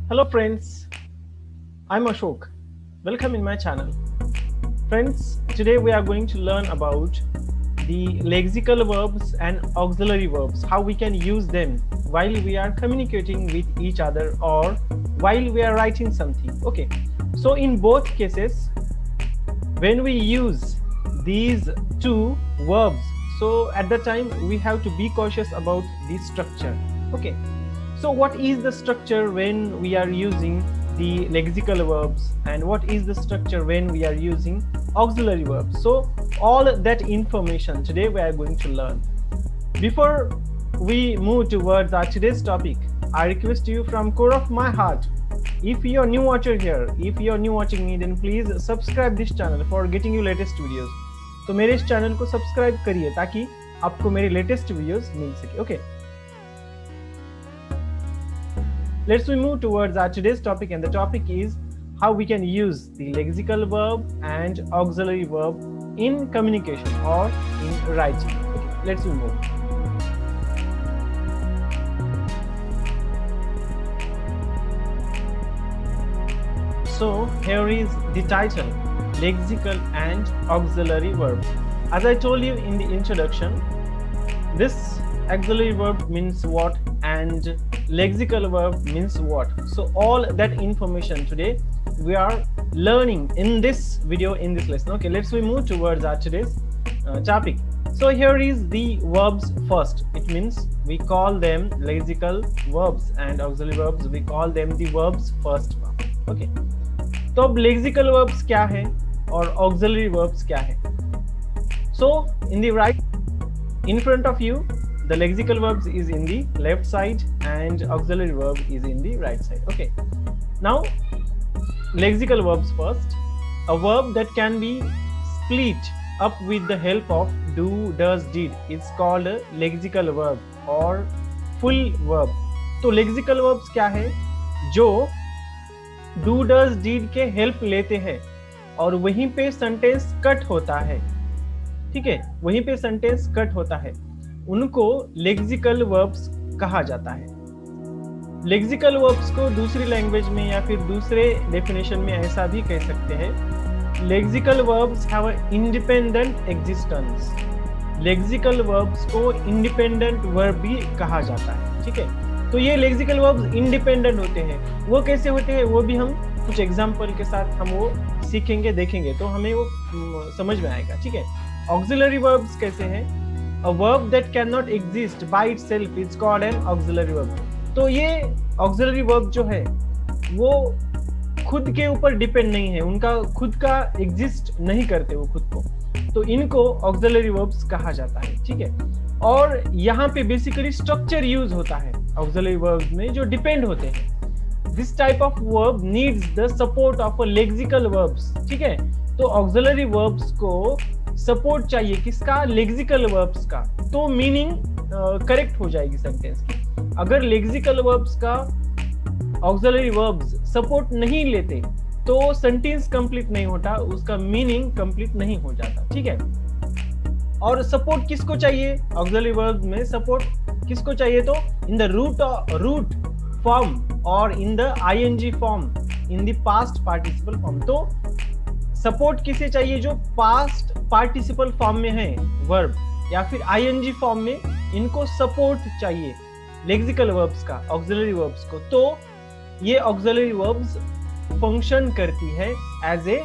Hello friends, I'm Ashok. Welcome in my channel. Friends, today we are going to learn about the lexical verbs and auxiliary verbs, how we can use them while we are communicating with each other or while we are writing something. Okay, so in both cases, when we use these two verbs, so at the time we have to be cautious about the structure. Okay, so what is the structure when we are using the lexical verbs and what is the structure when we are using auxiliary verbs? So all that information today we are going to learn. Before we move towards our today's topic, I request you from core of my heart, if you are new watcher here, if you are new watching me, then please subscribe this channel for getting you latest videos. तो मेरे इस channel को subscribe करिए ताकि आपको मेरे latest videos मिल सके. Okay. Let's move towards our today's topic, and the topic is how we can use the lexical verb and auxiliary verb in communication or in writing. Okay, let's move. So here is the title, lexical and auxiliary verb. As I told you in the introduction, this auxiliary verb means what and lexical verb means what. So all that information today we are learning in this video, in this lesson. Okay, let's move towards our today's topic. So here is the verbs first. It means we call them lexical verbs and auxiliary verbs, we call them the verbs first. Okay, तो अब lexical verbs क्या है और auxiliary verbs क्या है? So in the right in front of you, the lexical verbs is in the left side and auxiliary verb is in the right side. Okay, now lexical verbs first. A verb that can be split up with the help of do, does, did is called a lexical verb or full verb. तो lexical verbs क्या है? जो do, does, did के help लेते हैं और वहीं पे sentence कट होता है. ठीक है, वहीं पे sentence कट होता है, उनको लेक्सिकल वर्ब्स कहा जाता है. लेक्सिकल वर्ब्स को दूसरी लैंग्वेज में या फिर दूसरे डेफिनेशन में ऐसा भी कह सकते हैं, lexical verbs have a independent existence. Lexical verbs को इंडिपेंडेंट वर्ब भी कहा जाता है. ठीक है, तो ये लेक्सिकल वर्ब्स इंडिपेंडेंट होते हैं. वो कैसे होते हैं वो भी हम कुछ एग्जांपल के साथ हम वो सीखेंगे, देखेंगे, तो हमें वो समझ में आएगा. ठीक है, ऑक्सिलरी वर्ब्स कैसे हैं? A verb that cannot exist by itself is called an auxiliary verb. तो ये auxiliary verb जो है वो खुद के ऊपर डिपेंड नहीं है, उनका खुद का एग्जिस्ट नहीं करते वो खुद को, तो इनको auxiliary verbs कहा जाता है. ठीक है, और यहाँ पे बेसिकली स्ट्रक्चर यूज होता है auxiliary verbs में जो डिपेंड होते हैं. This type of verb needs the support of a lexical verbs. ठीक है, तो auxiliary verbs को सपोर्ट चाहिए किसका? लेक्सिकल वर्ब्स का, तो मीनिंग करेक्ट हो जाएगी सेंटेंस की. अगर लेक्सिकल वर्ब्स का ऑक्सिलरी वर्ब्स सपोर्ट नहीं लेते तो सेंटेंस कंप्लीट नहीं होता, उसका मीनिंग कंप्लीट नहीं हो जाता. ठीक है, और सपोर्ट किसको चाहिए? ऑक्सिलरी वर्ब्स में सपोर्ट किसको चाहिए? तो इन द रूट फॉर्म और in the ING form, in the past participle form. तो सपोर्ट किसे चाहिए? जो पास्ट पार्टिसिपल फॉर्म में है वर्ब या फिर आईएनजी फॉर्म में, इनको सपोर्ट चाहिए लेक्सिकल वर्ब्स का, ऑक्सिलरी वर्ब्स को. तो ये ऑक्सिलरी वर्ब्स फंक्शन करती है as a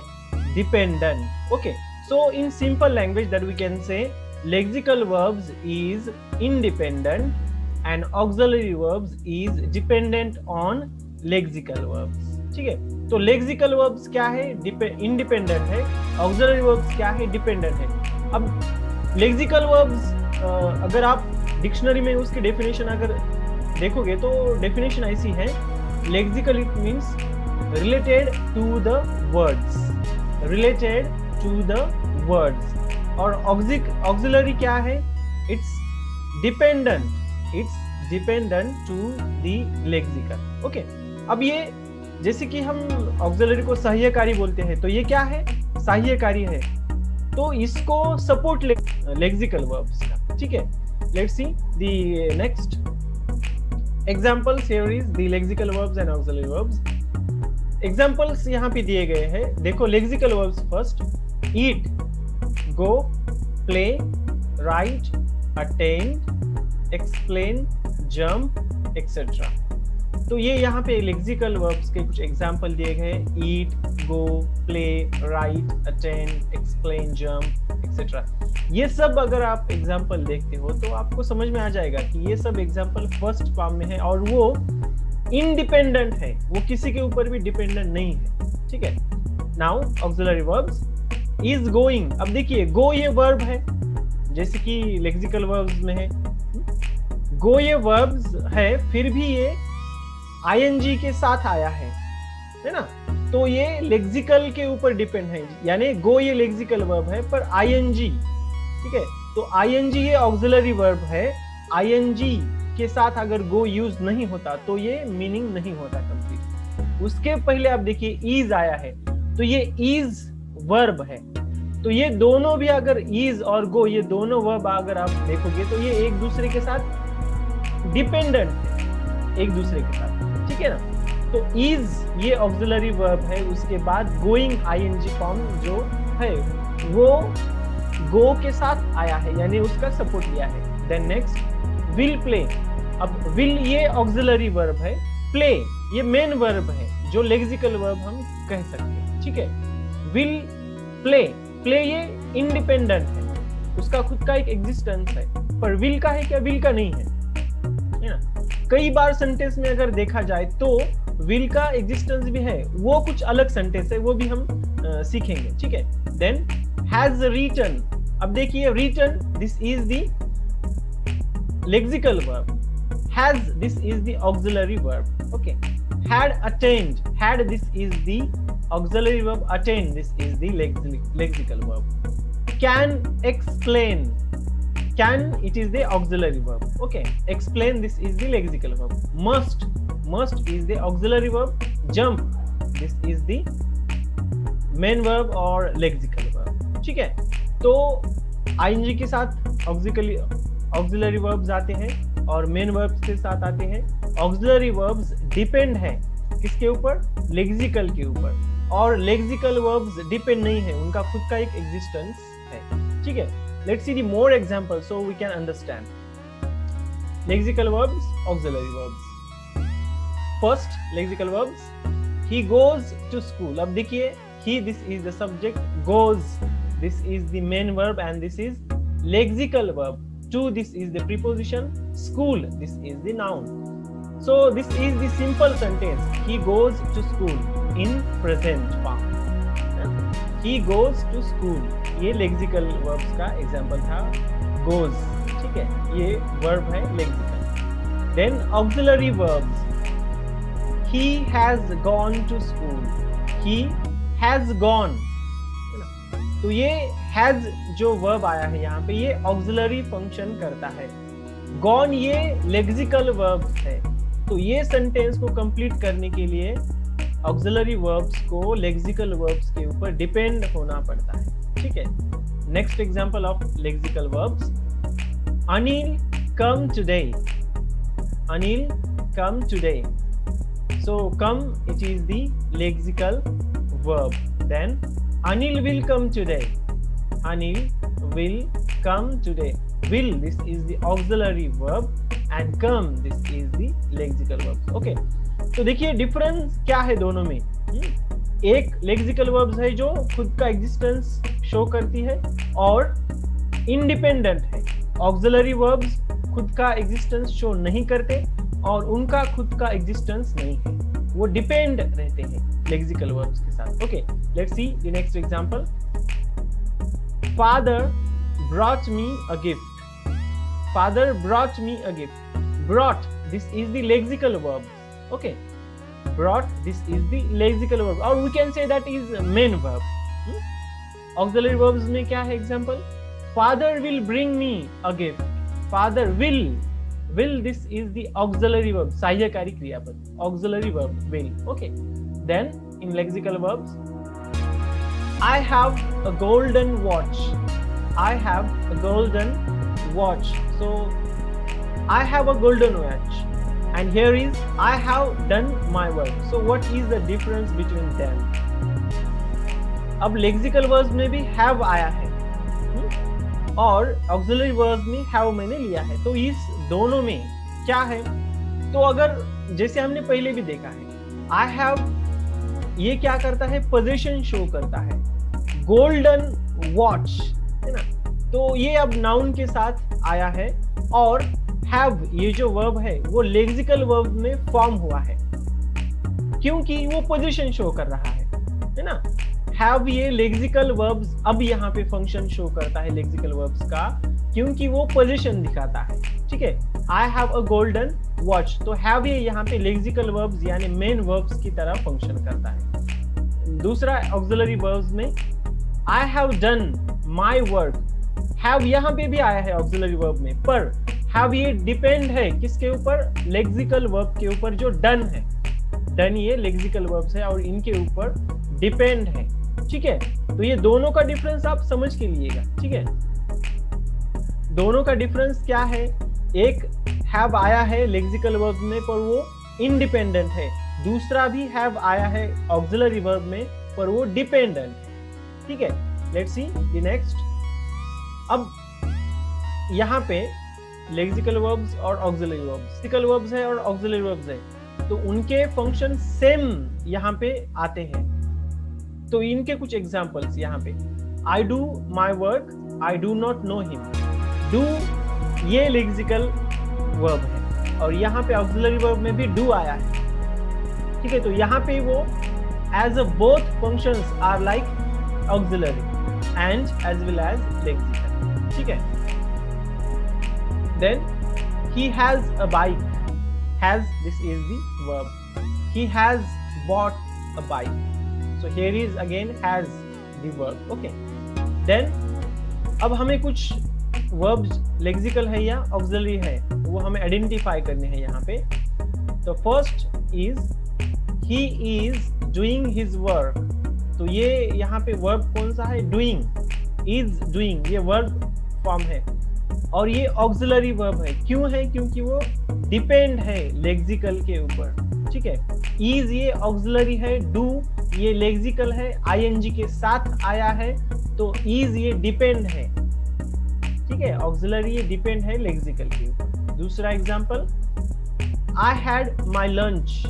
dependent. Okay, so in simple language that we can say lexical verbs is independent and auxiliary verbs is dependent on lexical verbs. ठीक है, तो lexical verbs क्या है? इंडिपेंडेंट है. ऑक्सिलरी वर्ब्स क्या है? डिपेंडेंट है. अब लेक्सिकल वर्ब्स अगर आप डिक्शनरी में उसकी डेफिनेशन अगर देखोगे तो डेफिनेशन ऐसी है, lexical it means related to the words, related to the words. और ऑक्सिलरी क्या है? It's dependent to the lexical. Okay, अब ये जैसे कि हम ऑक्सिलरी को सहायकारी बोलते हैं, तो ये क्या है? सहायकारी है, तो इसको सपोर्ट लेक्सिकल वर्ब्स का. ठीक है, let's see the next. Examples here is the lexical verbs and auxiliary verbs. Examples यहाँ पे दिए गए हैं. देखो lexical verbs first. Eat, go, play, write, attend, explain, jump, etc. तो ये यहाँ पे lexical verbs के कुछ example दिए गए हैं. Eat, go, play, write, attend, explain, jump, etc. ये सब अगर आप एग्जाम्पल देखते हो तो आपको समझ में आ जाएगा कि ये सब एग्जाम्पल फर्स्ट फॉर्म में है और वो इंडिपेंडेंट है, वो किसी के ऊपर भी डिपेंडेंट नहीं है. ठीक है. Now auxiliary verbs. Is going. अब देखिए गो ये वर्ब है जैसे कि लेक्सिकल वर्ब्स में है. गो ये वर्ब्स है फिर भी ये आईएनजी के साथ आया है ना. तो ये लेक्सिकल के ऊपर डिपेंड है. यानी गो ये लेक्सिकल वर्ब है पर आईएनजी. ठीक है. तो आईएनजी ये ऑक्सिलरी वर्ब है. आईएनजी के साथ अगर गो यूज नहीं होता तो ये मीनिंग नहीं होता कंप्लीट. उसके पहले आप देखिए इज आया है तो ये इज वर्ब है. तो ये दोनों भी अगर इज और गो ये दोनों वर्ब अगर आप देखोगे तो ये एक दूसरे के साथ डिपेंडेंट है एक दूसरे के साथ. ठीक है ना. तो इज ये ऑक्सिलरी वर्ब है. उसके बाद गोइंग आईएनजी फॉर्म जो है वो गो के साथ आया है यानी उसका सपोर्ट लिया है. Then next will play. अब विल ये ऑक्सिलरी वर्ब है. प्ले ये मेन वर्ब है जो लेक्सिकल वर्ब हम कह सकते हैं. ठीक है. Will play. प्ले ये इंडिपेंडेंट है, उसका खुद का एक एग्जिस्टेंस है. पर विल का है क्या? विल का नहीं है ना. कई बार सेंटेंस में अगर देखा जाए तो विल का एग्जिस्टेंस भी है. वो कुछ अलग सेंटेंस है, वो भी हम सीखेंगे. ठीक है. Then has written. अब देखिए written this is the lexical verb. Has this is the auxiliary verb. Okay. Had attend. Had this is the auxiliary verb. Attend this is the lexical verb. Can explain. Can it is the auxiliary verb. Okay. Explain this is the lexical verb. Must. Must is the auxiliary verb. Jump. This is the main verb or lexical verb. ठीक है. तो ing के साथ auxiliary verbs आते हैं और main verbs के साथ आते हैं. Auxiliary verbs depend है किसके ऊपर? lexical के ऊपर. और lexical verbs depend नहीं है, उनका खुद का एक existence है. ठीक है. Let's see the more examples so we can understand. Lexical verbs, auxiliary verbs. First, lexical verbs. He goes to school. अब देखिए, he this is the subject, goes this is the main verb and this is lexical verb. To this is the preposition, school this is the noun. So this is the simple sentence. He goes to school in present form. He goes to school. ये lexical verbs का example था. Goes. ठीक है. ये verb है lexical. Then auxiliary verbs. He has gone to school. He has gone. तो ये has जो वर्ब आया है यहाँ पे ये ऑक्सिलरी फंक्शन करता है. गॉन ये लेक्सिकल वर्ब है. तो ये सेंटेंस को कंप्लीट करने के लिए ऑक्सिलरी वर्ब्स को लेक्सिकल वर्ब्स के ऊपर डिपेंड होना पड़ता है. ठीक है. Next example of lexical verbs. Anil come today. Anil come today. So come it is the lexical verb. Then Anil will come today. Anil will come today. Will this is the auxiliary verb and come this is the lexical verb. Okay. तो देखिए difference क्या है दोनों में. एक lexical verbs है जो खुद का एग्जिस्टेंस शो करती है और इंडिपेंडेंट है. ऑक्सिलरी वर्ब्स खुद का एग्जिस्टेंस शो नहीं करते और उनका खुद का एग्जिस्टेंस नहीं है, वो डिपेंड रहते हैं लेक्सिकल वर्ब्स के साथ. Okay. Let's see the next example. Father brought me a gift. Father brought me a gift. Brought this is the lexical verb. Okay. Brought this is the lexical verb or we can say that is main verb. Auxiliary verbs में क्या है example? Father will bring me a gift. Father will. Will this is the auxiliary verb. सहायकारी क्रियापद. Auxiliary verb will. Okay. Then in lexical verbs, I have a golden watch. I have a golden watch. So I have a golden watch. and here is I have done my work. So what is the difference between them? अब lexical verbs में भी have आया है और auxiliary verbs में have मैंने लिया है, तो इस दोनों में क्या है? तो अगर जैसे हमने पहले भी देखा है, I have ये क्या करता है? पोजीशन शो करता है। गोल्डन वॉच है ना, तो ये अब नाउन के साथ आया है और हैव ये जो वर्ब है वो लेक्सिकल वर्ब में फॉर्म हुआ है क्योंकि वो पोजीशन शो कर रहा है ना। हैव ये लेक्सिकल वर्ब्स अब यहाँ पे फंक्शन शो करता है लेक्सिकल वर्ब्स का क्योंकि वो पोजीशन दिखाता है। ठीक है, I have a golden watch, तो हैव ये यहाँ पे लेक्सिकल वर्ब्स यानी मेन वर्ब्स की तरह फंक्शन करता है। दूसरा ऑक्सिलरी वर्ब्स में I have done my work, have यहाँ पे भी आया है ऑक्सिलरी वर्ब में, पर हैव ये डिपेंड है किसके ऊपर? लेक्सिकल वर्ब के ऊपर जो डन है। डन ये लेक्सिकल वर्ब्स है और इनके ऊपर डिपेंड है। ठीक है, तो ये दोनों का डिफरेंस आप समझ के लिएगा। ठीक है, दोनों का डिफरेंस क्या है? एक हैव आया है लेक्सिकल वर्ब में पर वो इंडिपेंडेंट है, दूसरा भी हैव आया है ऑक्सिलरी वर्ब में पर वो डिपेंडेंट है। ठीक है, लेट्स सी द नेक्स्ट। अब यहाँ पे लेक्सिकल वर्ब्स और ऑक्सिलरी वर्ब्स, लेक्सिकल वर्ब्स है और ऑक्सिलरी वर्ब्स है, तो उनके फंक्शन सेम यहाँ पे आते हैं। तो इनके कुछ एग्जांपल्स यहाँ पे, I do my work, I do not know him. Do ये लेक्सिकल वर्ब है और यहाँ पे ऑक्सिलरी वर्ब में भी डू आया है। ठीक है, तो यहाँ पे वो as a both functions are like auxiliary and as well as lexical. ठीक है, then he has a bike, has this is the verb, he has bought a bike, so here is again has the verb. Okay, then अब हमें कुछ verbs lexical है या auxiliary है वो हमें identify करने हैं यहाँ पे। तो first is he is doing his work, तो ये यहाँ पे verb कौन सा है? doing, is doing ये verb फॉर्म है और ये ऑक्सिलरी वर्ब है। क्यों है? क्योंकि वो डिपेंड है लेक्सिकल के ऊपर। ठीक है, इज ये ऑक्सिलरी है, डू ये लेक्सिकल है, आईएनजी के साथ आया है, तो इज ये डिपेंड है। ठीक है, ऑक्सिलरी ये डिपेंड है लेक्सिकल के ऊपर। दूसरा example, I had my lunch,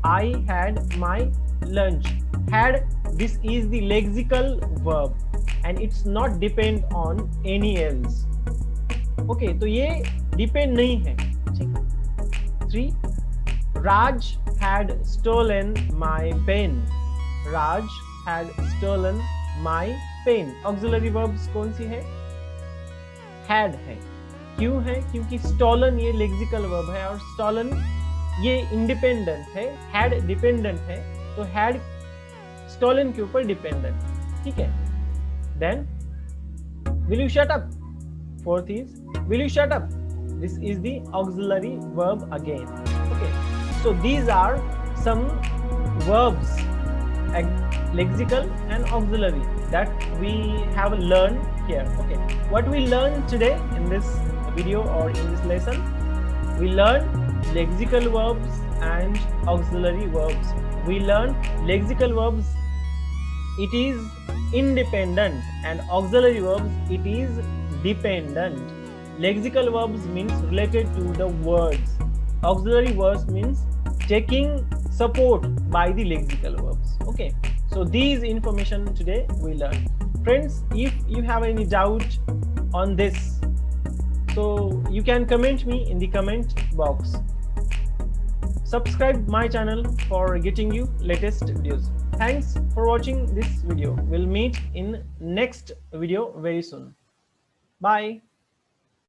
I had my lunch. Had this is the lexical verb and it's not depend on any else. Okay, तो ये डिपेंड नहीं है। ठीक। 3, Raj had stolen my pen. Raj had stolen my pen. Auxiliary verbs कौन सी है? Had है। क्यों है? क्योंकि stolen ये lexical verb है और stolen ये independent है, had dependent है, तो had stolen के ऊपर dependent। ठीक है, then will you shut up? 4th is will you shut up? This is the auxiliary verb again. Okay, so these are some verbs, lexical and auxiliary, that we have learned here. Okay, what we learned today in this video or in this lesson, we learned lexical verbs and auxiliary verbs. We learned lexical verbs, it is independent, and auxiliary verbs it is dependent. Lexical verbs means related to the words, auxiliary verbs means taking support by the lexical verbs. Okay, so these information today we learned. Friends, if you have any doubt on this, so you can comment me in the comment box. Subscribe my channel for getting you latest videos. Thanks for watching this video. We'll meet in next video very soon. Bye.